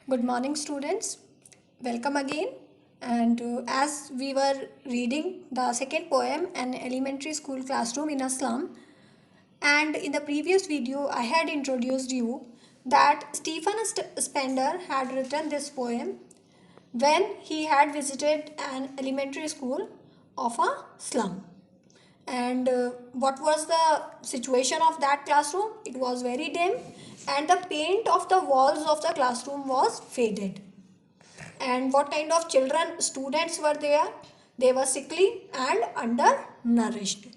Good morning, students. Welcome again. And as we were reading the second poem, An Elementary School Classroom in a Slum, and in the previous video, I had introduced you that Stephen Spender had written this poem when he had visited an elementary school of a slum. And what was the situation of that classroom? It was very dim, and the paint of the walls of the classroom was faded. And what kind of children, students were there? They were sickly and undernourished.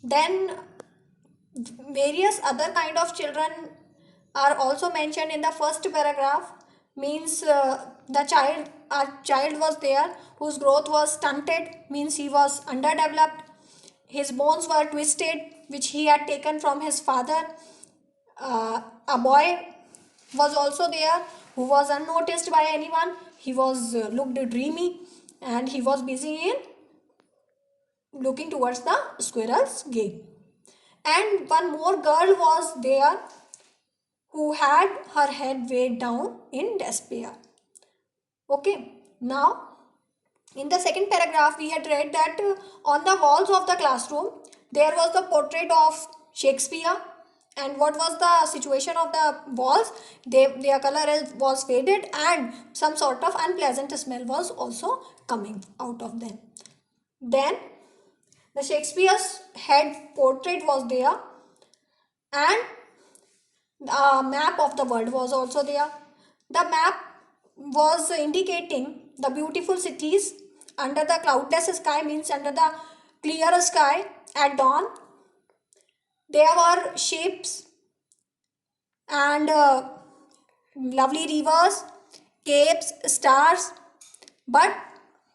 Then various other kind of children are also mentioned in the first paragraph. Means a child was there whose growth was stunted, means he was underdeveloped. His bones were twisted, which he had taken from his father. A boy was also there who was unnoticed by anyone. He was looked dreamy, and he was busy in looking towards the squirrel's gate. And one more girl was there who had her head weighed down in despair. Okay, now in the second paragraph we had read that on the walls of the classroom there was the portrait of Shakespeare. And what was the situation of the walls? Their color was faded, and some sort of unpleasant smell was also coming out of them. Then the Shakespeare's head portrait was there, and a map of the world was also there. The map was indicating the beautiful cities under the cloudless sky, means under the clear sky at dawn. There were shapes and lovely rivers, capes, stars. But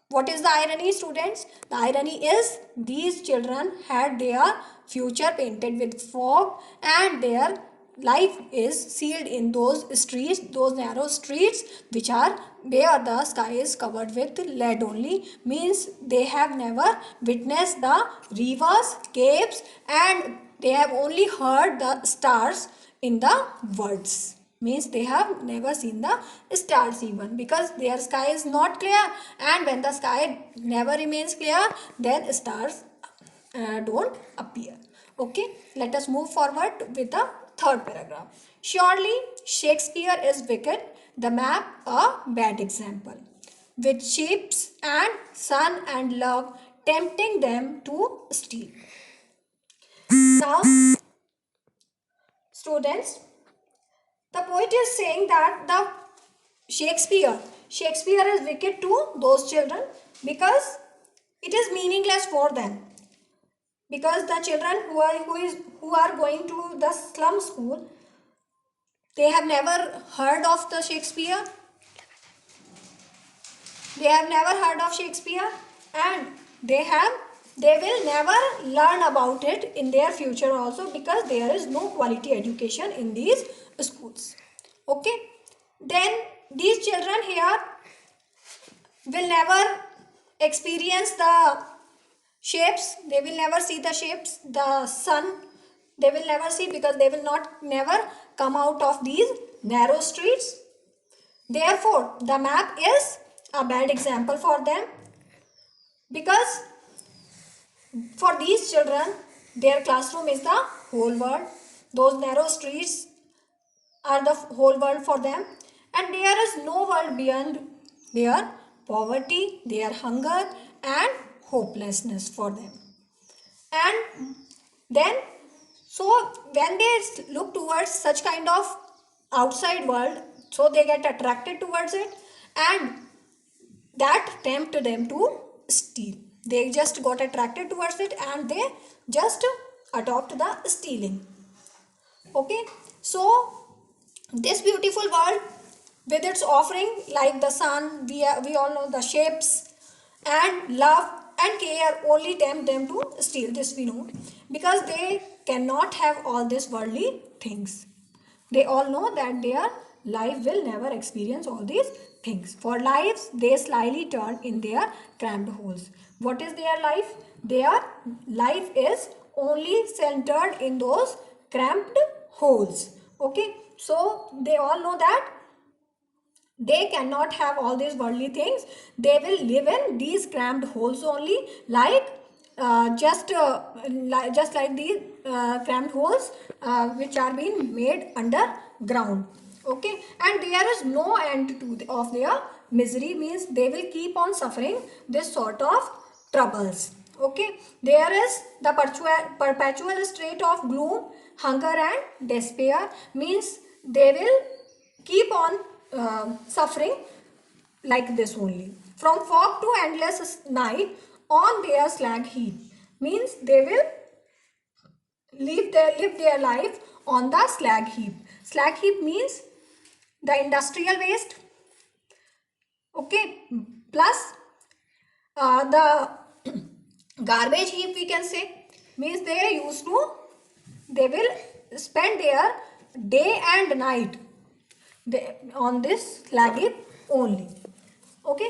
what is the irony, students? The irony is these children had their future painted with fog, and their life is sealed in those streets, those narrow streets, which are where the sky is covered with lead only. Means they have never witnessed the rivers, caves, and they have only heard the stars in the words. Means they have never seen the stars even, because their sky is not clear, and when the sky never remains clear, then stars don't appear. Okay, let us move forward with the third paragraph. Surely Shakespeare is wicked, the map a bad example, with ships and sun and love tempting them to steal. Now, students, the poet is saying that the Shakespeare is wicked to those children because it is meaningless for them. Because the children who are going to the slum school, they have never heard of the Shakespeare. They have never heard of Shakespeare, and they will never learn about it in their future also, because there is no quality education in these schools. Okay, then these children here will never experience the shapes. They will never see the shapes, the sun they will never see, because they will not never come out of these narrow streets. Therefore the map is a bad example for them, because for these children their classroom is the whole world. Those narrow streets are the whole world for them, and there is no world beyond their poverty, their hunger, and hopelessness for them. And then, so when they look towards such kind of outside world, so they get attracted towards it, and that tempt them to steal. They just got attracted towards it, and they just adopt the stealing. Okay, so this beautiful world with its offering like the sun, we all know the shapes, and love and care only tempt them to steal. This we know, because they cannot have all these worldly things. They all know that their life will never experience all these things. For lives they slyly turn in their cramped holes. What is their life? Their life is only centered in those cramped holes. Okay, so they all know that They cannot have all these worldly things. They will live in these cramped holes only, like just like these cramped holes which are being made underground. Okay, and there is no end to of their misery, means they will keep on suffering this sort of troubles. Okay, there is the perpetual state of gloom, hunger and despair, means they will keep on suffering like this only. From fog to endless night on their slag heap, means they will live their life on the slag heap. Slag heap means the industrial waste. Okay, plus the garbage heap we can say, means they will spend their day and night on this slag heap only. Okay,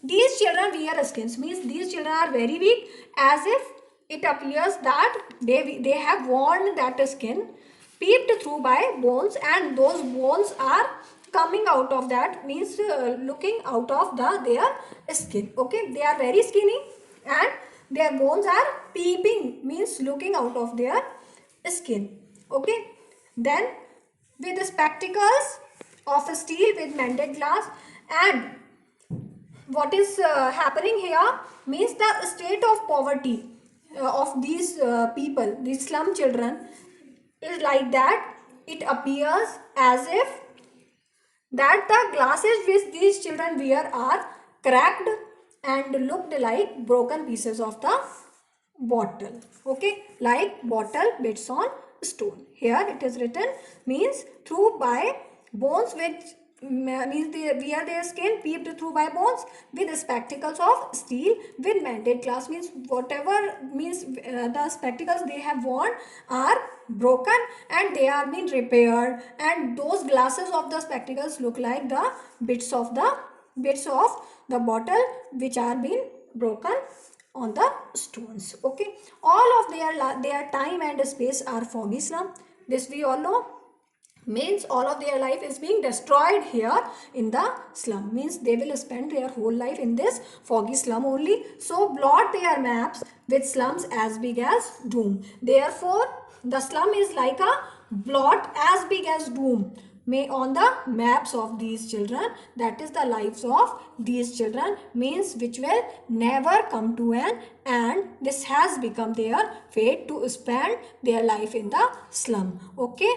these children wear skins, means these children are very weak, as if it appears that they have worn that skin peeped through by bones, and those bones are coming out of that, means looking out of their skin. Okay, they are very skinny and their bones are peeping, means looking out of their skin. Okay, then with spectacles of steel with mended glass. And what is happening here, means the state of poverty of these people, these slum children, is like that. It appears as if that the glasses which these children wear are cracked and looked like broken pieces of the bottle. Okay, like bottle bits on stone. Here it is written, means through by bones, which means they wear their skin peeped through by bones with spectacles of steel with mended glass, means whatever, means the spectacles they have worn are broken and they are being repaired, and those glasses of the spectacles look like the bits of the bottle which are being broken on the stones. Okay, all of their time and space are foggy slum. This we all know, means all of their life is being destroyed here in the slum, means they will spend their whole life in this foggy slum only. So blot their maps with slums as big as doom. Therefore the slum is like a blot as big as doom may on the maps of these children, that is the lives of these children, means which will never come to an end. This has become their fate to spend their life in the slum. Okay.